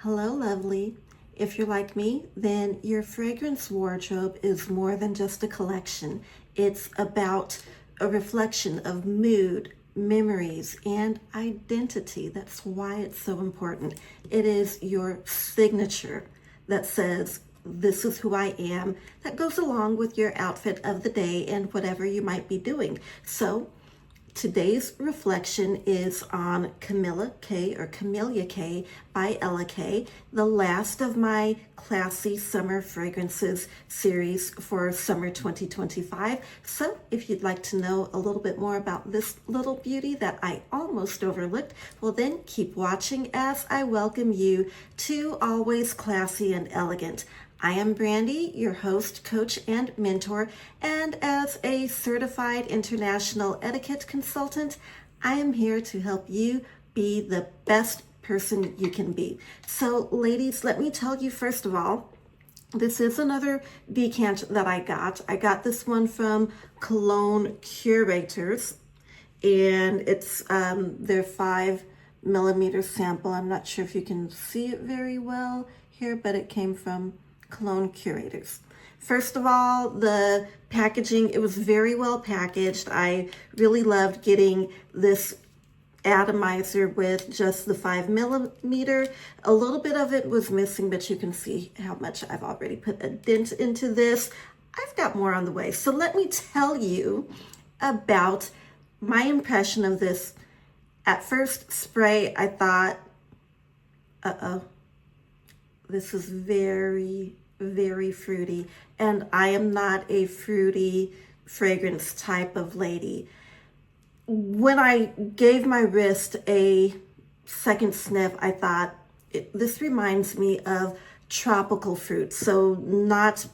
Hello, lovely. If you're like me, then your fragrance wardrobe is more than just a collection. It's about a reflection of mood, memories, and identity. That's why it's so important. It is your signature that says, this is who I am, that goes along with your outfit of the day and whatever you might be doing. So, today's reflection is on Camelia K or Camelia K by Ella K, the last of my classy summer fragrances series for summer 2025. So if you'd like to know a little bit more about this little beauty that I almost overlooked, well then keep watching as I welcome you to Always Classy and Elegant. I am Brandy, your host, coach, and mentor, and as a certified international etiquette consultant, I am here to help you be the best person you can be. So, ladies, let me tell you first of all, this is another decant that I got. I got this one from Cologne Curators, and it's their 5mm sample. I'm not sure if you can see it very well here, but it came from Cologne Curators. First of all, the packaging, it was very well packaged. I really loved getting this atomizer with just the 5mm. A little bit of it was missing, but you can see how much I've already put a dent into this. I've got more on the way. So let me tell you about my impression of this. At first spray, I thought, this is very, very fruity, and I am not a fruity fragrance type of lady. When I gave my wrist a second sniff, I thought, this reminds me of tropical fruit. So not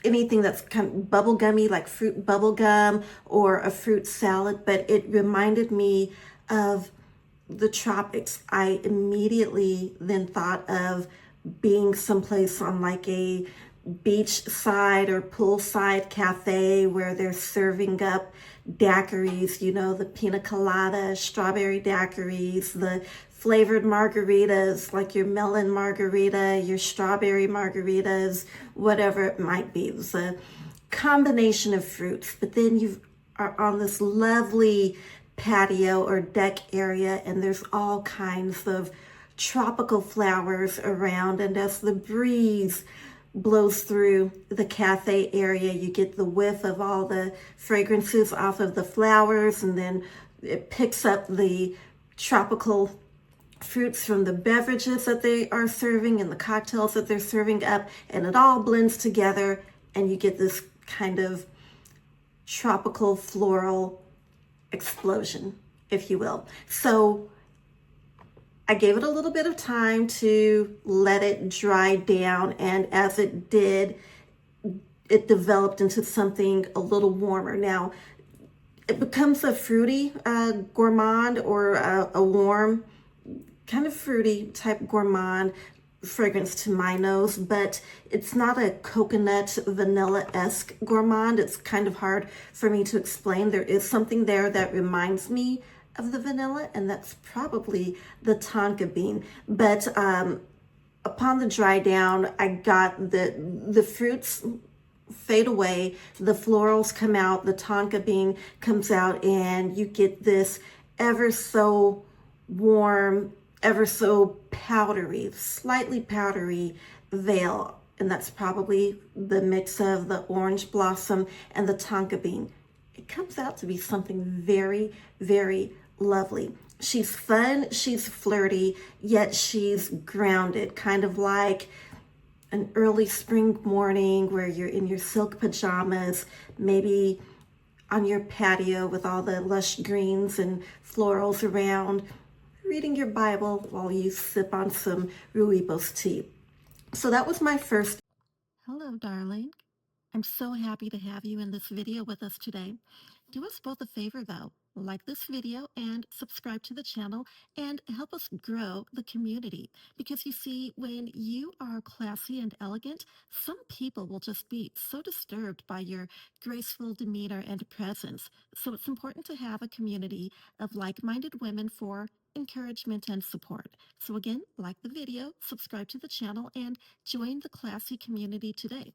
anything that's kind of bubblegummy, like fruit bubblegum or a fruit salad, but it reminded me of the tropics. I immediately then thought of being someplace on like a beachside or poolside cafe where they're serving up daiquiris, you know, the pina colada, strawberry daiquiris, the flavored margaritas, like your melon margarita, your strawberry margaritas, whatever it might be. It was a combination of fruits, but then you are on this lovely patio or deck area, and there's all kinds of tropical flowers around, and as the breeze blows through the cafe area, you get the whiff of all the fragrances off of the flowers, and then it picks up the tropical fruits from the beverages that they are serving and the cocktails that they're serving up, and it all blends together, and you get this kind of tropical floral explosion, if you will. So I gave it a little bit of time to let it dry down, and as it did, it developed into something a little warmer. Now, it becomes a fruity gourmand, or a warm, kind of fruity type gourmand fragrance to my nose, but it's not a coconut vanilla-esque gourmand. It's kind of hard for me to explain. There is something there that reminds me of the vanilla, and that's probably the tonka bean. But upon the dry down, I got the fruits fade away, the florals come out, the tonka bean comes out, and you get this ever so warm, ever so powdery, slightly powdery veil, and that's probably the mix of the orange blossom and the tonka bean. It comes out to be something very, very lovely. She's fun, she's flirty, yet she's grounded, kind of like an early spring morning where you're in your silk pajamas, maybe on your patio with all the lush greens and florals around, reading your Bible while you sip on some rooibos tea. So that was my first. Hello, darling. I'm so happy to have you in this video with us today. Do us both a favor though, like this video and subscribe to the channel and help us grow the community. Because you see, when you are classy and elegant, some people will just be so disturbed by your graceful demeanor and presence. So it's important to have a community of like-minded women for encouragement, and support. So again, like the video, subscribe to the channel, and join the classy community today.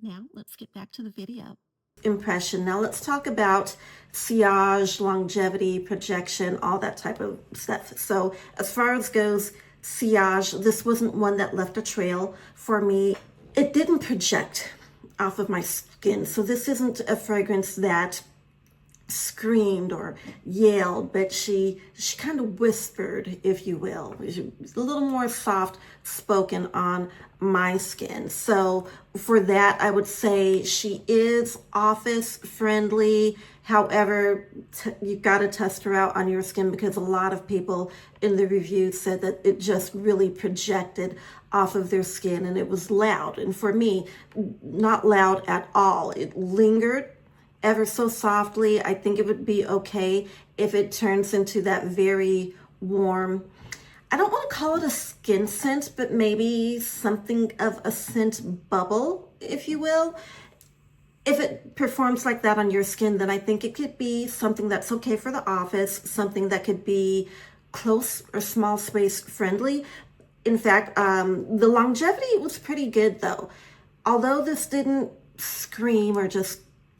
Now, let's get back to the video. Impression. Now let's talk about sillage, longevity, projection, all that type of stuff. So as far as goes, sillage, this wasn't one that left a trail for me. It didn't project off of my skin. So this isn't a fragrance that screamed or yelled, but she kind of whispered, if you will. A little more soft spoken on my skin. So for that, I would say she is office friendly. However, you've got to test her out on your skin, because a lot of people in the review said that it just really projected off of their skin and it was loud. And for me, not loud at all. It lingered ever so softly. I think it would be okay if it turns into that very warm, I don't want to call it a skin scent, but maybe something of a scent bubble, if you will. If it performs like that on your skin, then I think it could be something that's okay for the office, something that could be close or small space friendly. In fact, the longevity was pretty good though. Although this didn't scream or just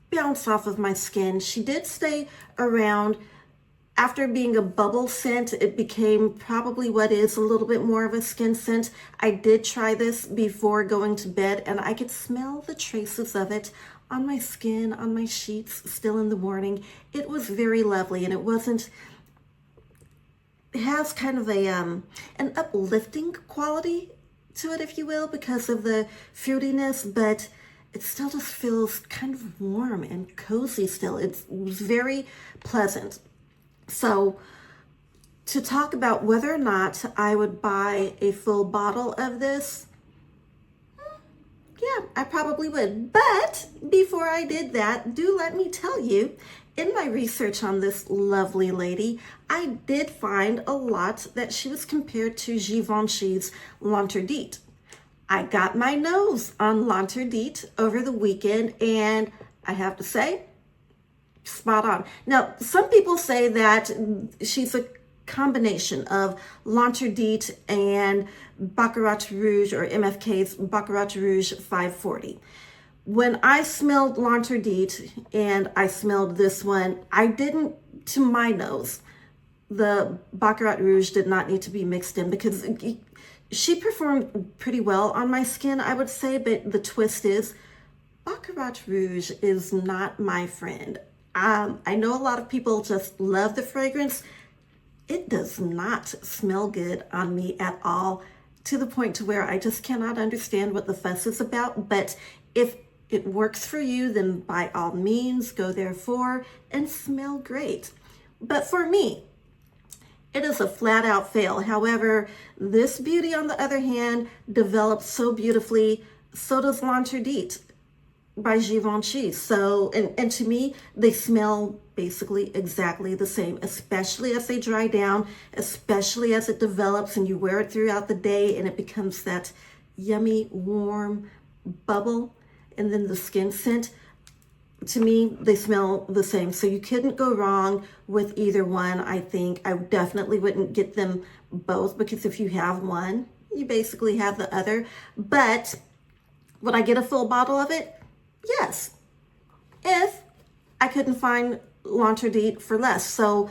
bounce off of my skin, she did stay around. After being a bubble scent, it became probably what is a little bit more of a skin scent. I did try this before going to bed, and I could smell the traces of it on my skin, on my sheets, still in the morning. It was very lovely, and it has kind of an uplifting quality to it, if you will, because of the fruitiness, but it still just feels kind of warm and cozy still. It was very pleasant. So to talk about whether or not I would buy a full bottle of this, yeah, I probably would. But before I did that, do let me tell you, in my research on this lovely lady, I did find a lot that she was compared to Givenchy's Interdit. I got my nose on Interdit over the weekend, and I have to say, spot on. Now, some people say that she's a combination of Interdit and Baccarat Rouge, or MFK's Baccarat Rouge 540. When I smelled Interdit and I smelled this one, I didn't, to my nose, the Baccarat Rouge did not need to be mixed in, because she performed pretty well on my skin, I would say, but the twist is Baccarat Rouge is not my friend. I know a lot of people just love the fragrance. It does not smell good on me at all, to the point to where I just cannot understand what the fuss is about. But if it works for you, then by all means, go therefore and smell great. But for me, it is a flat out fail. However, this beauty, on the other hand, develops so beautifully. So does Interdit by Givenchy. So, and to me, they smell basically exactly the same, especially as they dry down, especially as it develops and you wear it throughout the day and it becomes that yummy, warm bubble, and then the skin scent. To me, they smell the same. So you couldn't go wrong with either one, I think. I definitely wouldn't get them both, because if you have one, you basically have the other. But would I get a full bottle of it? Yes, if I couldn't find Interdit for less. So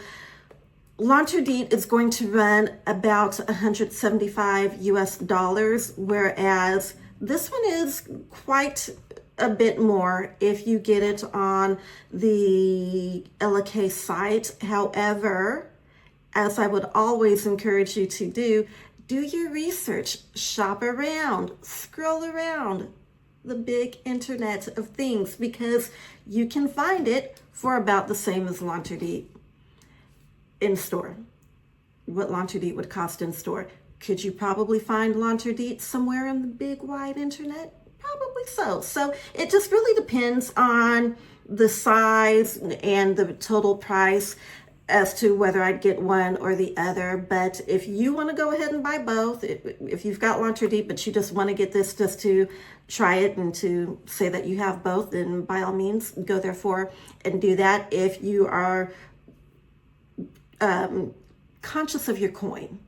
Interdit is going to run about $175 US, whereas this one is quite a bit more if you get it on the Camelia K site. However, as I would always encourage you to do your research, shop around, scroll around the big internet of things, because you can find it for about the same as Interdit in store. What Interdit would cost in store. Could you probably find Interdit somewhere in the big wide internet? Probably so. So it just really depends on the size and the total price as to whether I'd get one or the other. But if you want to go ahead and buy both, if you've got Interdit but you just want to get this just to try it and to say that you have both, then by all means go therefore and do that. If you are conscious of your coin,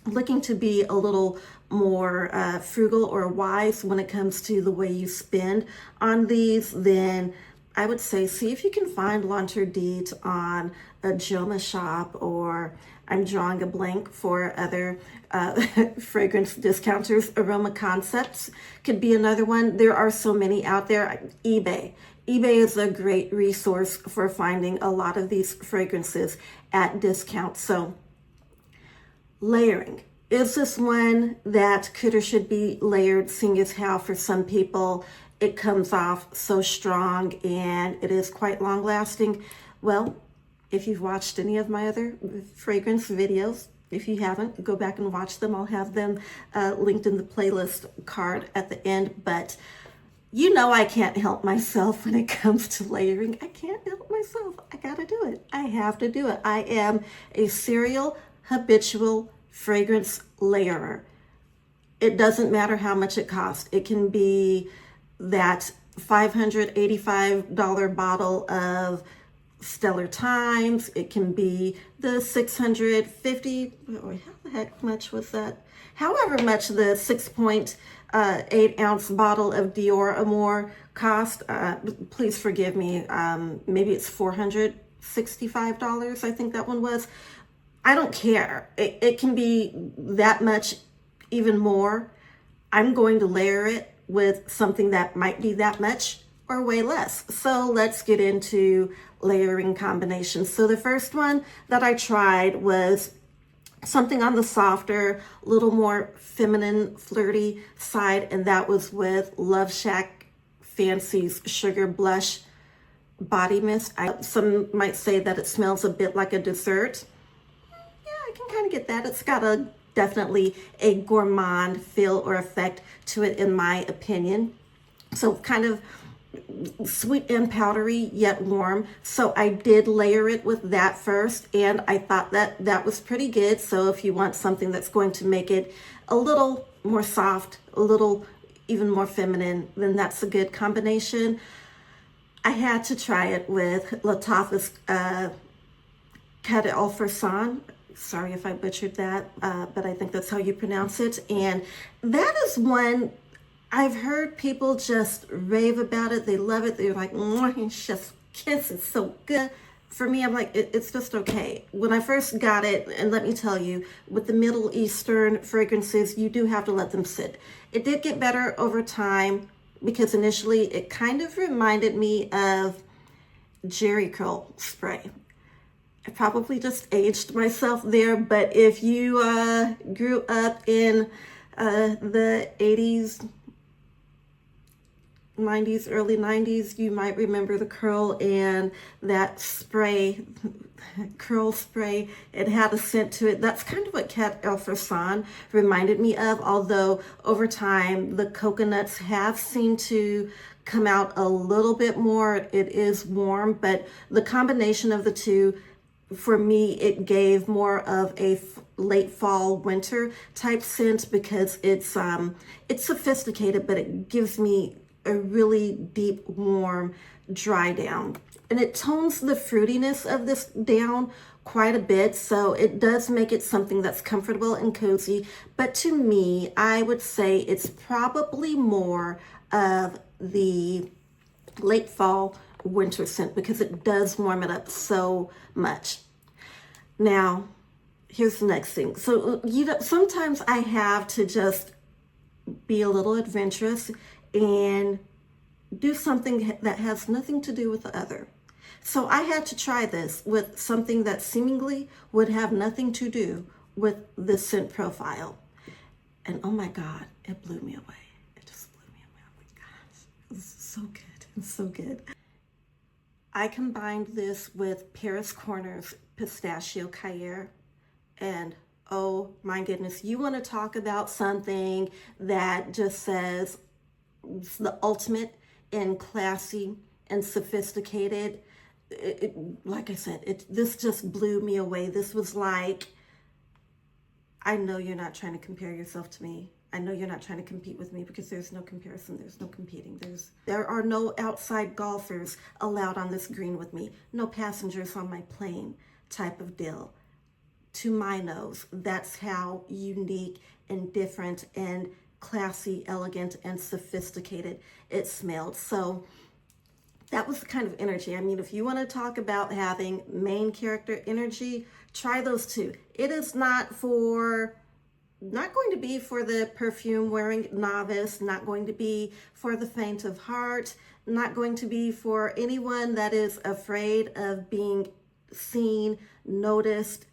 looking to be a little more frugal or wise when it comes to the way you spend on these, then I would say see if you can find Interdit on a Joma shop, or I'm drawing a blank for other fragrance discounters. Aroma Concepts could be another one. There are so many out there. eBay is a great resource for finding a lot of these fragrances at discount. So layering. Is this one that could or should be layered, seeing as how for some people it comes off so strong and it is quite long lasting? Well, if you've watched any of my other fragrance videos, if you haven't, go back and watch them. I'll have them linked in the playlist card at the end. But you know I can't help myself when it comes to layering. I can't help myself. I gotta do it. I have to do it. I am a serial, habitual fragrance layerer. It doesn't matter how much it costs. It can be that $585 bottle of Stellar Times. It can be the 650, how the heck much was that? However much the 6.8 ounce bottle of Dior Amour cost. Please forgive me. Maybe it's $465. I think that one was. I don't care. It can be that much, even more. I'm going to layer it with something that might be that much or way less. So let's get into layering combinations. So the first one that I tried was something on the softer, little more feminine, flirty side, and that was with Love Shack Fancy's Sugar Blush Body Mist. Some might say that it smells a bit like a dessert. I can kind of get that. It's got definitely a gourmand feel or effect to it, in my opinion. So kind of sweet and powdery, yet warm. So I did layer it with that first, and I thought that that was pretty good. So if you want something that's going to make it a little more soft, a little even more feminine, then that's a good combination. I had to try it with Lataffa's Fursan. Sorry if I butchered that, but I think that's how you pronounce it. And that is one I've heard people just rave about it. They love it. They're like, it's just kiss. It's so good. For me, I'm like, it's just okay. When I first got it, and let me tell you, with the Middle Eastern fragrances, you do have to let them sit. It did get better over time, because initially it kind of reminded me of Jerry Curl spray. I probably just aged myself there, but if you grew up in the 80s, 90s, early 90s, you might remember the curl and that spray, curl spray. It had a scent to it. That's kind of what Fursan reminded me of, although over time the coconuts have seemed to come out a little bit more. It is warm, but the combination of the two, for me, it gave more of a late fall, winter type scent, because it's sophisticated, but it gives me a really deep, warm, dry down. And it tones the fruitiness of this down quite a bit, so it does make it something that's comfortable and cozy. But to me, I would say it's probably more of the late fall, winter scent, because it does warm it up so much. Now, here's the next thing. So, sometimes I have to just be a little adventurous and do something that has nothing to do with the other. So I had to try this with something that seemingly would have nothing to do with the scent profile. And oh my God, it blew me away. It just blew me away. Oh my gosh, it's so good. It's so good. I combined this with Paris Corner's Pistachio 𝐘𝐨, and oh my goodness, you want to talk about something that just says it's the ultimate in classy and sophisticated. Like I said, this just blew me away. This was like, I know you're not trying to compare yourself to me. I know you're not trying to compete with me, because there's no comparison. There's no competing. There are no outside golfers allowed on this green with me. No passengers on my plane type of deal. to my nose. That's how unique and different and classy, elegant, and sophisticated it smelled. So that was the kind of energy. I mean, if you want to talk about having main character energy, try those two. It is not going to be for the perfume wearing novice, not going to be for the faint of heart, not going to be for anyone that is afraid of being seen, noticed,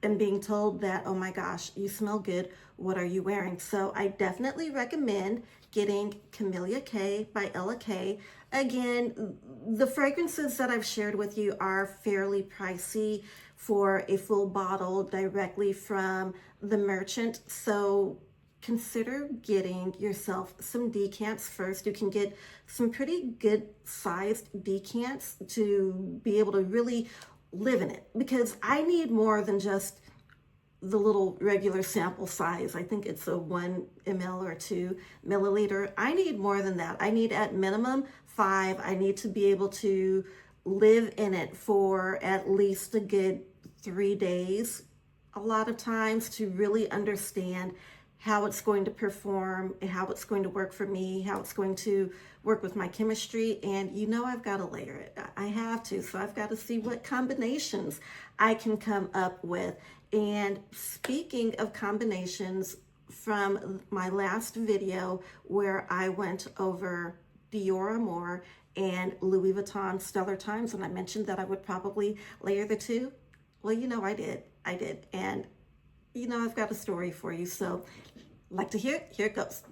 and being told that, oh my gosh, you smell good, what are you wearing? So I definitely recommend getting Camelia K by Ella K. Again, the fragrances that I've shared with you are fairly pricey for a full bottle directly from the merchant. So consider getting yourself some decants first. You can get some pretty good sized decants to be able to really live in it, because I need more than just the little regular sample size. I think it's a 1 ml or 2 milliliter. I need more than that. I need at minimum 5. I need to be able to live in it for at least a good 3 days, a lot of times, to really understand how it's going to perform, how it's going to work for me, how it's going to work with my chemistry. And you know, I've got to layer it. I have to. So I've got to see what combinations I can come up with. And speaking of combinations, from my last video where I went over Dior Amour and Louis Vuitton Stellar Times, and I mentioned that I would probably layer the two. Well, you know, I did. And you know, I've got a story for you. So like to hear it? Here it goes.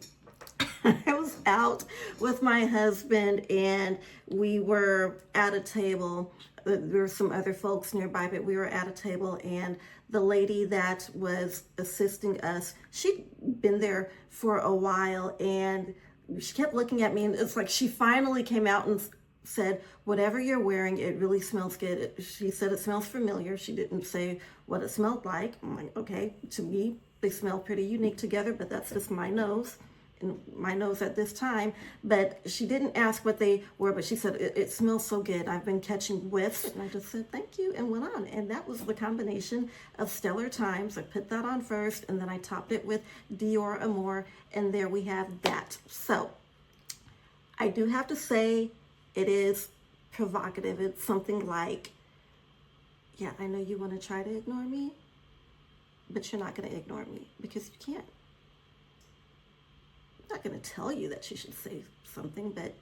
I was out with my husband and we were at a table. There were some other folks nearby, but we were at a table, and the lady that was assisting us, she'd been there for a while, and she kept looking at me, and it's like she finally came out and said, whatever you're wearing, it really smells good. She said it smells familiar. She didn't say what it smelled like. I'm like, okay, to me, they smell pretty unique together, but that's just my nose. And my nose at this time. But she didn't ask what they were, but she said, it smells so good. I've been catching whiffs. And I just said, thank you, and went on. And that was the combination of Stellar Times. I put that on first, and then I topped it with Dior Amour, and there we have that. So I do have to say, it is provocative. It's something like, yeah, I know you want to try to ignore me, but you're not going to ignore me, because you can't. I'm not going to tell you that you should say something, but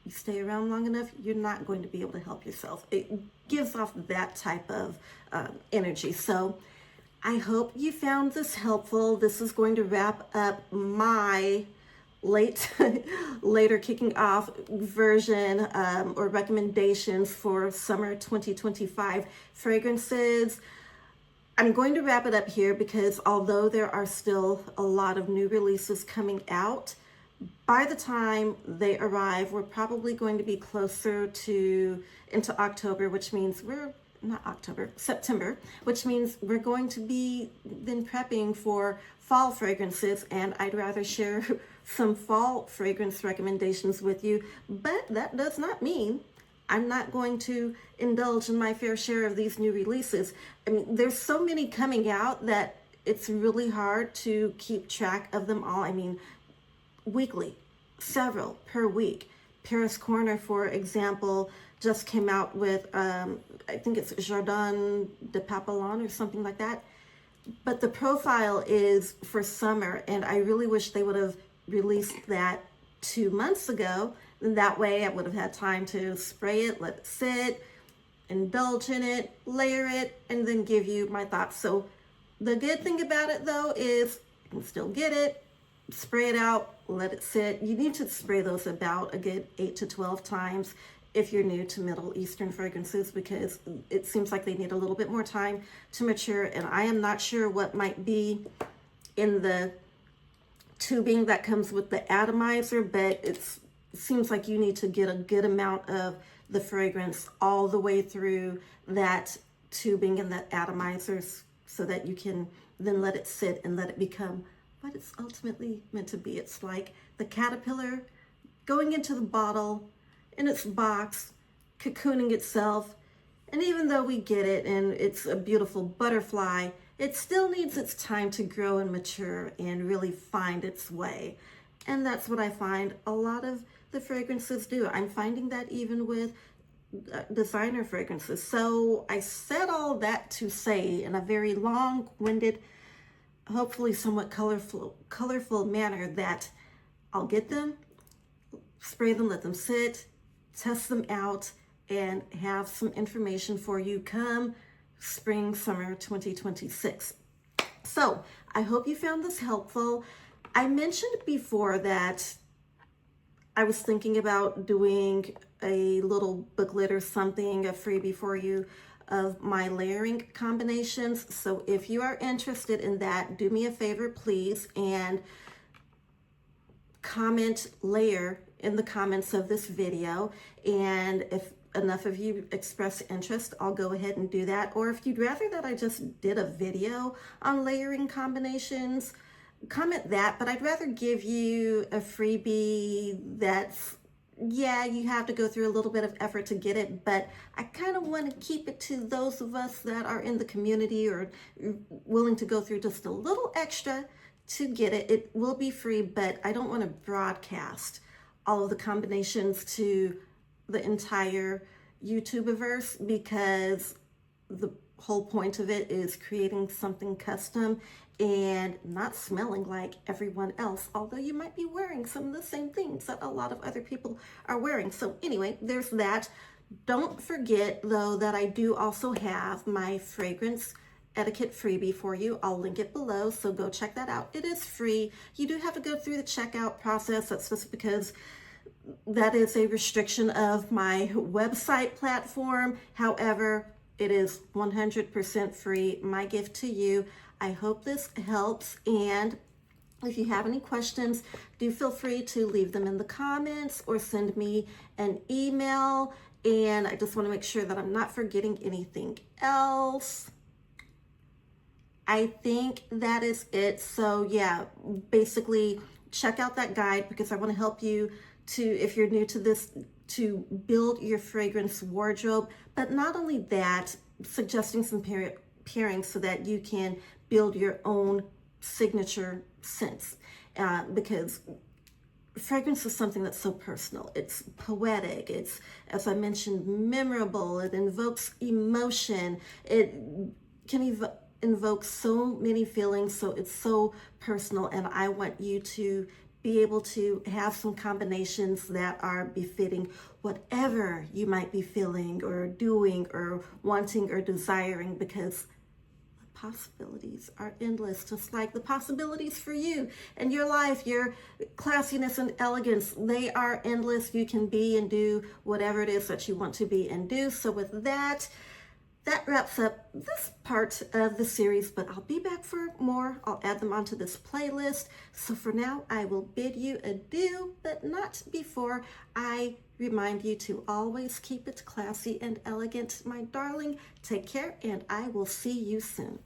you stay around long enough, you're not going to be able to help yourself. It gives off that type of energy. So I hope you found this helpful. This is going to wrap up my later kicking off version or recommendations for summer 2025 fragrances. I'm going to wrap it up here, because although there are still a lot of new releases coming out, by the time they arrive, we're probably going to be closer to into October, which means September, which means we're going to be then prepping for fall fragrances, and I'd rather share some fall fragrance recommendations with you, but that does not mean I'm not going to indulge in my fair share of these new releases. I mean, there's so many coming out that it's really hard to keep track of them all. I mean, weekly, several per week. Paris Corner, for example, just came out with, I think it's Jardin de Papillon or something like that. But the profile is for summer, and I really wish they would have released that 2 months ago. And that way I would have had time to spray it, let it sit, indulge in it, layer it, and then give you my thoughts. So the good thing about it, though, is you can still get it, spray it out, let it sit. You need to spray those about a good 8 to 12 times if you're new to Middle Eastern fragrances, because it seems like they need a little bit more time to mature. And I am not sure what might be in the tubing that comes with the atomizer, but it seems like you need to get a good amount of the fragrance all the way through that tubing and that atomizers, so that you can then let it sit and let it become what it's ultimately meant to be. It's like the caterpillar going into the bottle in its box, cocooning itself, And even though we get it and it's a beautiful butterfly, it still needs its time to grow and mature and really find its way. And that's what I find a lot of the fragrances do. I'm finding that even with designer fragrances. So I said all that to say in a very long-winded, hopefully somewhat colorful manner that I'll get them, spray them, let them sit, test them out, and have some information for you come spring, summer 2026. So I hope you found this helpful. I mentioned before that I was thinking about doing a little booklet or something, a freebie for you of my layering combinations. So if you are interested in that, do me a favor, please, and comment layer in the comments of this video. And if enough of you express interest, I'll go ahead and do that. Or if you'd rather that I just did a video on layering combinations, comment that. But I'd rather give you a freebie that's, yeah, you have to go through a little bit of effort to get it, but I kind of want to keep it to those of us that are in the community or willing to go through just a little extra to get it. It will be free, but I don't want to broadcast all of the combinations to the entire YouTubeverse, because the whole point of it is creating something custom and not smelling like everyone else, although you might be wearing some of the same things that a lot of other people are wearing. So anyway, there's that. Don't forget though that I do also have my fragrance etiquette freebie for you. I'll link it below, so go check that out. It is free. You do have to go through the checkout process. That's just because that is a restriction of my website platform. However, it is 100% free. My gift to you. I hope this helps, and if you have any questions, do feel free to leave them in the comments or send me an email. And I just want to make sure that I'm not forgetting anything else. I think that is it. So yeah, basically check out that guide, because I want to help you to, if you're new to this, to build your fragrance wardrobe. But not only that, suggesting some pairings so that you can build your own signature scents, because fragrance is something that's so personal. It's poetic. It's, as I mentioned, memorable. It invokes emotion. It can invoke so many feelings. So it's so personal, and I want you to be able to have some combinations that are befitting whatever you might be feeling or doing or wanting or desiring, because the possibilities are endless, just like the possibilities for you and your life, your classiness and elegance. They are endless. You can be and do whatever it is that you want to be and do. So with that, that wraps up this part of the series, but I'll be back for more. I'll add them onto this playlist. So for now, I will bid you adieu, but not before I remind you to always keep it classy and elegant, my darling. Take care, and I will see you soon.